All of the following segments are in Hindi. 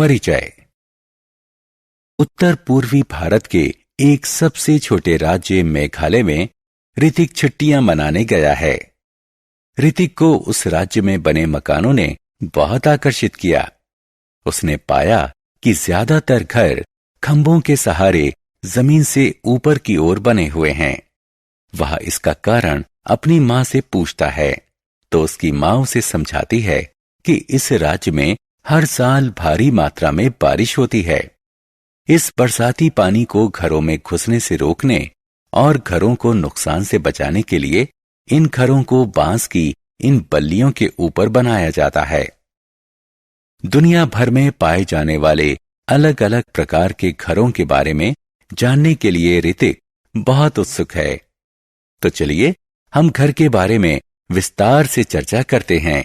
परिचय। उत्तर पूर्वी भारत के एक सबसे छोटे राज्य मेघालय में ऋतिक छुट्टियां मनाने गया है। ऋतिक को उस राज्य में बने मकानों ने बहुत आकर्षित किया। उसने पाया कि ज्यादातर घर खंभों के सहारे जमीन से ऊपर की ओर बने हुए हैं। वह इसका कारण अपनी मां से पूछता है तो उसकी मां उसे समझाती है कि इस राज्य में हर साल भारी मात्रा में बारिश होती है। इस बरसाती पानी को घरों में घुसने से रोकने और घरों को नुकसान से बचाने के लिए इन घरों को बांस की इन बल्लियों के ऊपर बनाया जाता है। दुनिया भर में पाए जाने वाले अलग अलग प्रकार के घरों के बारे में जानने के लिए ऋतिक बहुत उत्सुक है। तो चलिए हम घर के बारे में विस्तार से चर्चा करते हैं।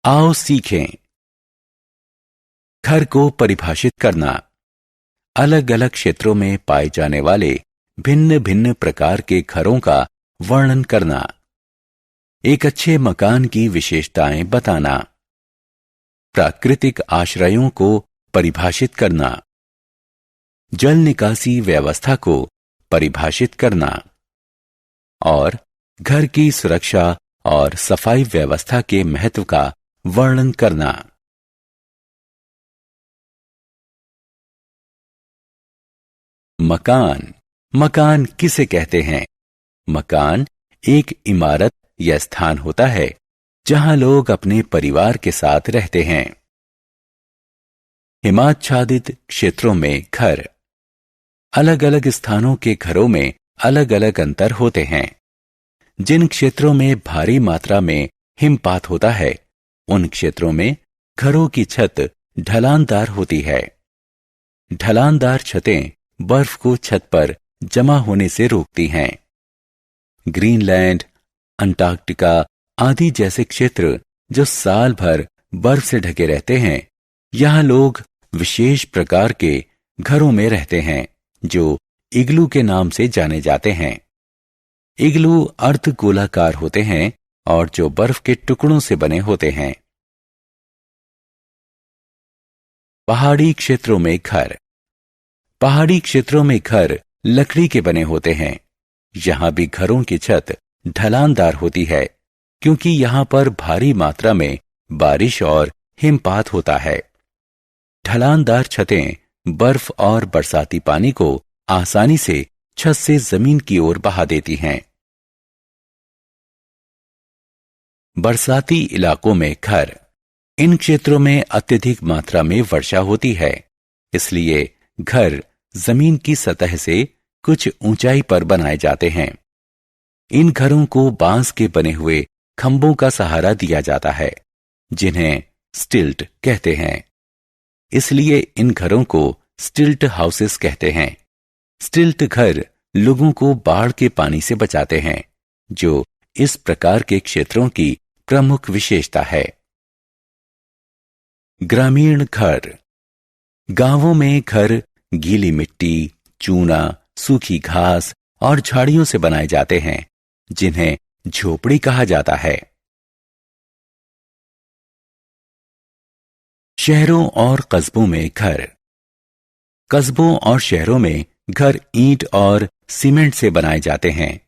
आओ सीखें। घर को परिभाषित करना। अलग अलग क्षेत्रों में पाए जाने वाले भिन्न भिन्न प्रकार के घरों का वर्णन करना। एक अच्छे मकान की विशेषताएं बताना। प्राकृतिक आश्रयों को परिभाषित करना। जल निकासी व्यवस्था को परिभाषित करना और घर की सुरक्षा और सफाई व्यवस्था के महत्व का वर्णन करना। मकान। मकान किसे कहते हैं? मकान एक इमारत या स्थान होता है जहां लोग अपने परिवार के साथ रहते हैं। हिमाच्छादित क्षेत्रों में घर। अलग अलग स्थानों के घरों में अलग अलग अंतर होते हैं। जिन क्षेत्रों में भारी मात्रा में हिमपात होता है उन क्षेत्रों में घरों की छत ढलानदार होती है। ढलानदार छतें बर्फ को छत पर जमा होने से रोकती हैं। ग्रीनलैंड, अंटार्कटिका आदि जैसे क्षेत्र जो साल भर बर्फ से ढके रहते हैं, यहां लोग विशेष प्रकार के घरों में रहते हैं जो इग्लू के नाम से जाने जाते हैं। इग्लू अर्धगोलाकार होते हैं और जो बर्फ के टुकड़ों से बने होते हैं। पहाड़ी क्षेत्रों में घर। पहाड़ी क्षेत्रों में घर लकड़ी के बने होते हैं। यहां भी घरों की छत ढलानदार होती है क्योंकि यहां पर भारी मात्रा में बारिश और हिमपात होता है। ढलानदार छतें बर्फ और बरसाती पानी को आसानी से छत से जमीन की ओर बहा देती हैं। बरसाती इलाकों में घर। इन क्षेत्रों में अत्यधिक मात्रा में वर्षा होती है, इसलिए घर जमीन की सतह से कुछ ऊंचाई पर बनाए जाते हैं। इन घरों को बांस के बने हुए खंभों का सहारा दिया जाता है जिन्हें स्टिल्ट कहते हैं। इसलिए इन घरों को स्टिल्ट हाउसेस कहते हैं। स्टिल्ट घर लोगों को बाढ़ के पानी से बचाते हैं, जो इस प्रकार के क्षेत्रों की प्रमुख विशेषता है। ग्रामीण घर। गांवों में घर गीली मिट्टी, चूना, सूखी घास और झाड़ियों से बनाए जाते हैं जिन्हें झोपड़ी कहा जाता है। शहरों और कस्बों में घर। कस्बों और शहरों में घर ईंट और सीमेंट से बनाए जाते हैं।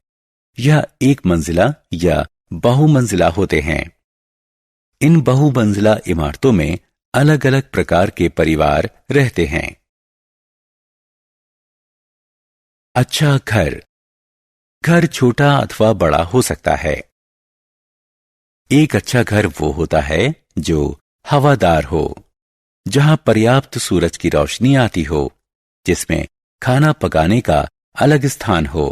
यह एक मंजिला या बहुमंजिला होते हैं। इन बहुमंजिला इमारतों में अलग अलग प्रकार के परिवार रहते हैं। अच्छा घर। घर छोटा अथवा बड़ा हो सकता है। एक अच्छा घर वो होता है जो हवादार हो, जहां पर्याप्त सूरज की रोशनी आती हो, जिसमें खाना पकाने का अलग स्थान हो,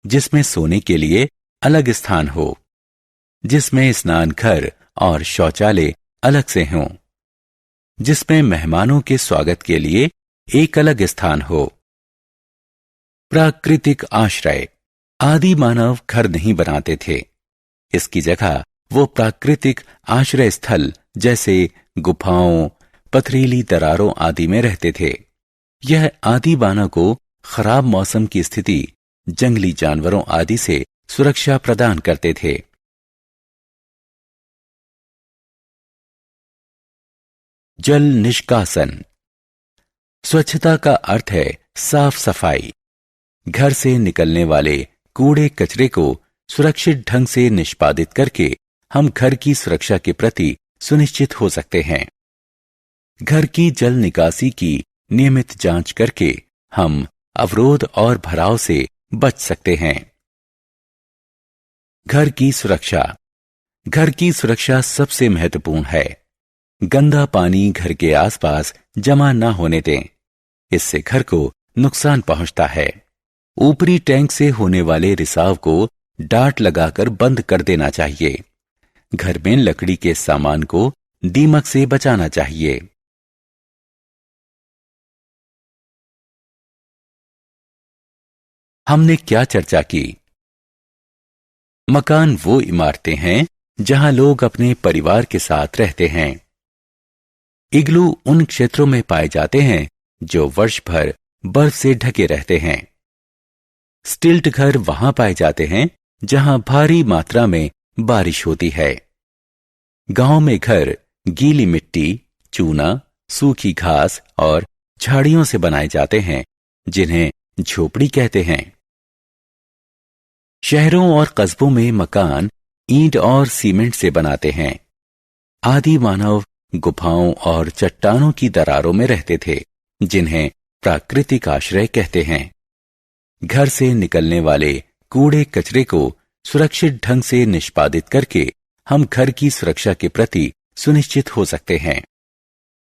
जिसमें सोने के लिए अलग स्थान हो, जिसमें स्नान घर और शौचालय अलग से हों, जिसमें मेहमानों के स्वागत के लिए एक अलग स्थान हो। प्राकृतिक आश्रय। आदि मानव घर नहीं बनाते थे। इसकी जगह वो प्राकृतिक आश्रय स्थल जैसे गुफाओं, पथरीली दरारों आदि में रहते थे। यह आदि मानव को खराब मौसम की स्थिति, जंगली जानवरों आदि से सुरक्षा प्रदान करते थे। जल निष्कासन। स्वच्छता का अर्थ है साफ सफाई। घर से निकलने वाले कूड़े कचरे को सुरक्षित ढंग से निष्पादित करके हम घर की सुरक्षा के प्रति सुनिश्चित हो सकते हैं। घर की जल निकासी की नियमित जांच करके हम अवरोध और भराव से बच सकते हैं। घर की सुरक्षा। घर की सुरक्षा सबसे महत्वपूर्ण है। गंदा पानी घर के आसपास जमा न होने दें, इससे घर को नुकसान पहुंचता है। ऊपरी टैंक से होने वाले रिसाव को डाट लगाकर बंद कर देना चाहिए। घर में लकड़ी के सामान को दीमक से बचाना चाहिए। हमने क्या चर्चा की? मकान वो इमारतें हैं जहां लोग अपने परिवार के साथ रहते हैं। इग्लू उन क्षेत्रों में पाए जाते हैं जो वर्ष भर बर्फ से ढके रहते हैं। स्टिल्ट घर वहां पाए जाते हैं जहां भारी मात्रा में बारिश होती है। गांव में घर गीली मिट्टी, चूना, सूखी घास और झाड़ियों से बनाए जाते हैं, जिन्हें झोपड़ी कहते हैं। शहरों और कस्बों में मकान ईंट और सीमेंट से बनाते हैं। आदि मानव गुफाओं और चट्टानों की दरारों में रहते थे, जिन्हें प्राकृतिक आश्रय कहते हैं। घर से निकलने वाले कूड़े कचरे को सुरक्षित ढंग से निष्पादित करके हम घर की सुरक्षा के प्रति सुनिश्चित हो सकते हैं।